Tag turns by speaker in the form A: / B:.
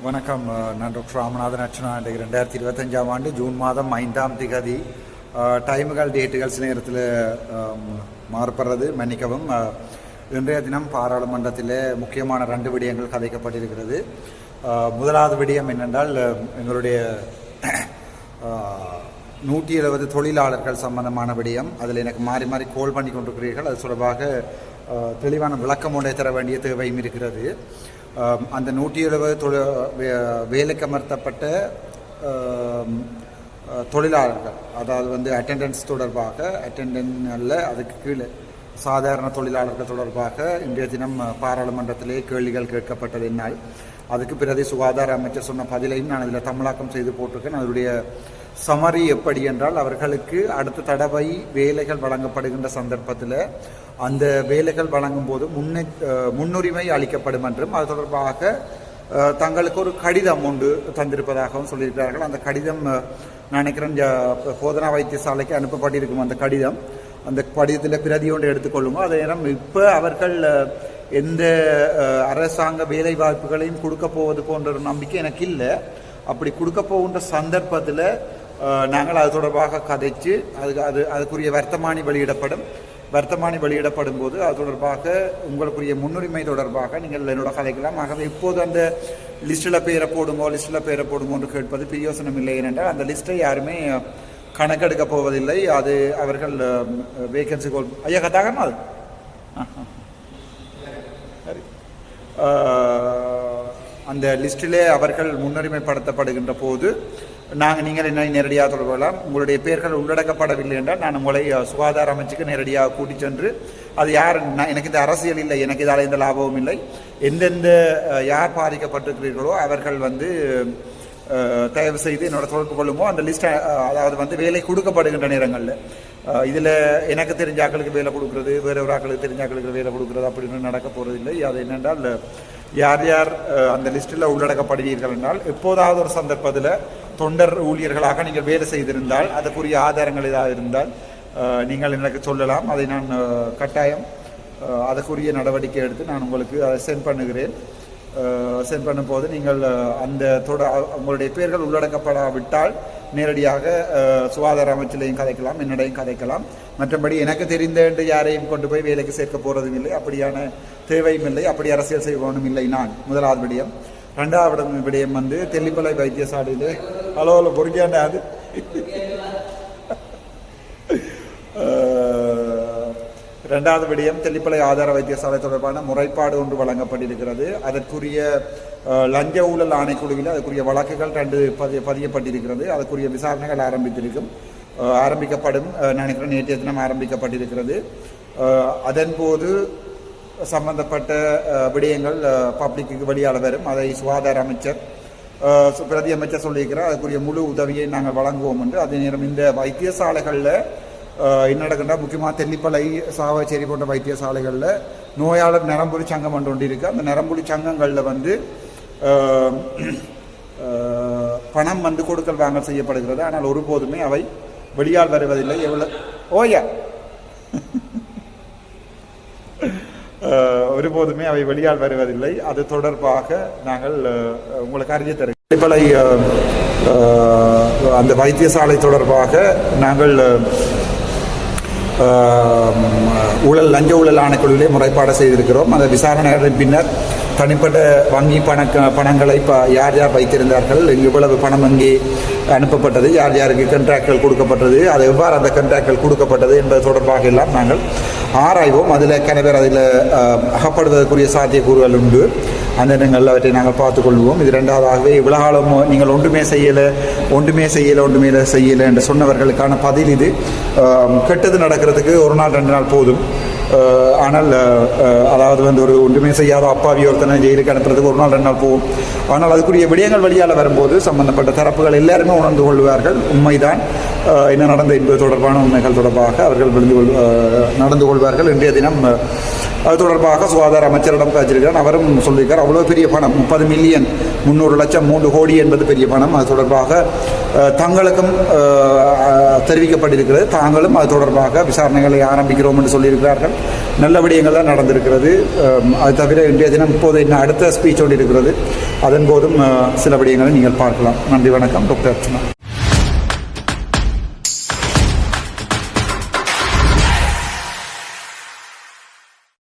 A: வணக்கம். நான் டாக்டர் ராமநாதன் அர்ச்சனா. 2025ஆம் ஆண்டு ஜூன் மாதம் 5ஆம் திகதி டைமுகள் டேட்டுகள் சில நேரத்தில் மாறுபடுறது, மன்னிக்கவும். இன்றைய தினம் பாராளுமன்றத்தில் முக்கியமான 2 விடயங்கள் கதைக்கப்பட்டிருக்கிறது. முதலாவது விடயம் என்னென்றால், எங்களுடைய 170 தொழிலாளர்கள் சம்பந்தமான விடயம். அதில் எனக்கு மாறி மாறி கோல் பண்ணி கொண்டிருக்கிறீர்கள். அது தொடர்பாக தெளிவான விளக்கம் ஒன்றை தர வேண்டிய தேவையும் இருக்கிறது. அந்த 170 வேலைக்கு அமர்த்தப்பட்ட தொழிலாளர்கள், அதாவது அட்டெண்டன்ஸ் தொடர்பாக, அல்ல அதுக்கு கீழே சாதாரண தொழிலாளர்கள் தொடர்பாக இன்றைய தினம் பாராளுமன்றத்திலே கேள்விகள் கேட்கப்பட்டது. என்னால் அதுக்கு பிரதி சுகாதார அமைச்சர் சொன்ன பதிலையும் நான் அதில் தமிழாக்கம் செய்து போட்டிருக்கேன். அதனுடைய சமரி எப்படி என்றால், அவர்களுக்கு அடுத்த தடவை வேலைகள் வழங்கப்படுகின்ற சந்தர்ப்பத்தில் அந்த வேலைகள் வழங்கும் போது முன்னுரிமை அளிக்கப்படும் என்றும், அது தொடர்பாக தங்களுக்கு ஒரு கடிதம் ஒன்று தந்திருப்பதாகவும் சொல்லியிருக்கிறார்கள். அந்த கடிதம் நான் நினைக்கிறேன் போதனா வைத்தியசாலைக்கு அனுப்பப்பட்டிருக்கும். அந்த கடிதத்தில் பிரதி ஒன்று எடுத்துக்கொள்ளுங்க. அதே நேரம் இப்போ அவர்கள் எந்த அரசாங்க வேலை வாய்ப்புகளையும் கொடுக்க போவது போன்ற ஒரு நம்பிக்கை எனக்கு இல்லை. அப்படி கொடுக்க போகின்ற சந்தர்ப்பத்தில் நாங்கள் அது தொடர்பாக கதைச்சு அதுக்குரிய வர்த்தமானி வெளியிடப்படும் போது அது தொடர்பாக உங்களுக்குரிய முன்னுரிமை தொடர்பாக நீங்கள் என்னோட கதைக்கலாம். ஆகவே இப்போது அந்த லிஸ்ட்டில் பேரை போடுங்கோன்னு கேட்பது பிரயோசனம் இல்லை. ஏனென்றால் அந்த லிஸ்ட்டை யாருமே கணக்கெடுக்க போவதில்லை. அது அவர்கள் வேகன்சி கோல் ஐயா கத்தாகமா அது சரி. அந்த லிஸ்ட்டிலே அவர்கள் முன்னுரிமைப்படுத்தப்படுகின்ற போது நீங்கள் என்ன நேரடியாக தொடர்புகொள்ளலாம். உங்களுடைய பெயர்கள் உள்ளடக்கப்படவில்லை என்றால் நான் உங்களை சுகாதார அமைச்சுக்கு நேரடியாக கூட்டிச் சென்று, அது யார், எனக்கு இந்த அரசியல் இல்லை, எனக்கு இதால் எந்த லாபமும் இல்லை, எந்தெந்த யார் பாதிக்கப்பட்டிருக்கிறீர்களோ அவர்கள் தயவு செய்து என்னோட தொடர்பு கொள்ளுமோ. அந்த லிஸ்ட்டை, அதாவது வேலை கொடுக்கப்படுகின்ற நேரங்களில் இதில் எனக்கு தெரிஞ்ச ஆக்களுக்கு வேலை கொடுக்குறது, வேறு ஒரு ஆக்களுக்கு தெரிஞ்ச ஆக்களுக்கு வேலை கொடுக்குறது அப்படின்னு நடக்க போகிறதில்லை. அது என்னென்றால், யார் யார் அந்த லிஸ்ட்டில் உள்ளடக்கப்படுவீர்கள் என்றால், எப்போதாவது ஒரு சந்தர்ப்பத்தில் தொண்டர் ஊழியர்களாக நீங்கள் வேலை செய்திருந்தால், அதுக்குரிய ஆதாரங்கள் ஏதாவது இருந்தால் நீங்கள் எனக்கு சொல்லலாம். அதை நான் கட்டாயம் அதுக்குரிய நடவடிக்கை எடுத்து நான் உங்களுக்கு அதை சென்ட் பண்ணுகிறேன். சென்ட் பண்ணும்போது நீங்கள் அந்த உங்களுடைய பேர்கள் உள்ளடக்கப்படாவிட்டால் நேரடியாக சுகாதார அமைச்சிலையும் கதைக்கலாம், என்னடையும் கதைக்கலாம். மற்றபடி எனக்கு தெரிந்த யாரையும் கொண்டு போய் வேலைக்கு சேர்க்க போகிறதும் இல்லை, அப்படியான தேவையும் இல்லை, அப்படி அரசியல் செய்வோனும் இல்லை. நான் முதலாவது விடயம். 2வது விடயம் தெல்லிப்பளை வைத்தியசாலையில் அலோவில் பொறுக்கியாண்டா அது இரண்டாவது விடயம், தெல்லிப்பளை ஆதார வைத்தியசாலை தொடர்பான முறைப்பாடு ஒன்று வழங்கப்பட்டிருக்கிறது. அதற்குரிய லஞ்ச ஊழல் ஆணைக்குழுவில் அதுக்குரிய வழக்குகள் 2 பதியப்பட்டிருக்கிறது. அதுக்குரிய விசாரணைகள் ஆரம்பிக்கப்படும் நினைக்கிறேன். நேற்றைய தினம் ஆரம்பிக்கப்பட்டிருக்கிறது. அதன்போது சம்பந்தப்பட்ட விடயங்கள் பப்ளிக்கு வெளியால் வரும். அதை சுகாதார அமைச்சர் பிரதி அமைச்சர் சொல்லியிருக்கிறார். அதுக்குரிய முழு உதவியை நாங்கள் வழங்குவோம் என்று. அதே நேரம் இந்த வைத்தியசாலைகளில் என்ன நடக்கின்றா, முக்கியமாக தெல்லிப்பளை, சாவச்சேரி போன்ற வைத்தியசாலைகளில் நோயாளர் நரம்புலி சங்கம் ஒன்று இருக்குது. அந்த நரம்புலி சங்கங்களில் பணம் கொடுக்கல் வாங்கல் செய்யப்படுகிறது. ஆனால் ஒருபோதுமே அவை வெளியால் வருவதில்லை. ஒருபோதுமே அவை வெளியால் வருவதில்லை. அது தொடர்பாக நாங்கள் உங்களுக்கு அறிய தருகிறோம். தெல்லிப்பளை அந்த வைத்தியசாலை தொடர்பாக நாங்கள் லஞ்ச ஊழல் ஆணைக்குழுவிலே முறைப்பாடு செய்திருக்கிறோம். அந்த விசாரணைகளின் பின்னர் தனிப்பட்ட வங்கி பணங்களை யார் யார் வைத்திருந்தார்கள், இவ்வளவு பணம் அங்கே அனுப்பப்பட்டது, யார் யாருக்கு கண்ட்ராக்ட்கள் கொடுக்கப்பட்டது, அது எவ்வாறு அந்த கண்ட்ராக்ட்கள் கொடுக்கப்பட்டது என்பது தொடர்பாக எல்லாம் நாங்கள் ஆராய்வோம். அதில் கணவர் அதில் அகப்படுவதற்குரிய சாத்தியக்கூறுகள் உண்டு. அந்த இடங்கள் அவற்றை நாங்கள் பார்த்துக்கொள்வோம். இது 2வதாகவே இவ்வளவு காலம் நீங்கள் ஒன்றுமே செய்யலை என்று சொன்னவர்களுக்கான பதில் இது. கெட்டது நடக்கிறதுக்கு 1 நாள் 2 நாள் போதும். ஆனால் அதாவது ஒரு ஒன்றுமே செய்யாத அப்பாவி ஒருத்தனை ஜெயிலுக்கு அனுப்புறதுக்கு 1 நாள் 2 நாள் போகும். ஆனால் அதுக்குரிய விடயங்கள் வழியால் வரும்போது சம்பந்தப்பட்ட தரப்புகள் எல்லாருமே உணர்ந்து கொள்வார்கள். உண்மைதான் என்ன நடந்த என்பது தொடர்பான உண்மைகள் தொடர்பாக அவர்கள் நடந்து கொள்வார்கள். இன்றைய தினம் அது தொடர்பாக சுகாதார அமைச்சரிடம் காய்ச்சிருக்கிறார். அவரும் சொல்லியிருக்கார் அவ்வளோ பெரிய பணம் 30 மில்லியன் 300 லட்சம் 3 கோடி என்பது பெரிய பணம். அது தொடர்பாக தங்களுக்கும் தெரிவிக்கப்பட்டிருக்கிறது. தாங்களும் அது தொடர்பாக விசாரணைகளை ஆரம்பிக்கிறோம் என்று சொல்லியிருக்கிறார்கள். நல்ல விடயங்கள் தான் நடந்திருக்கிறது. அது தவிர இன்றைய தினம் இப்போது இன்னும் அடுத்த ஸ்பீச் ஒன்று இருக்கிறது. அதன் போதும் சில விடயங்களை நீங்கள் பார்க்கலாம். நன்றி, வணக்கம். டாக்டர் அர்ச்சனா.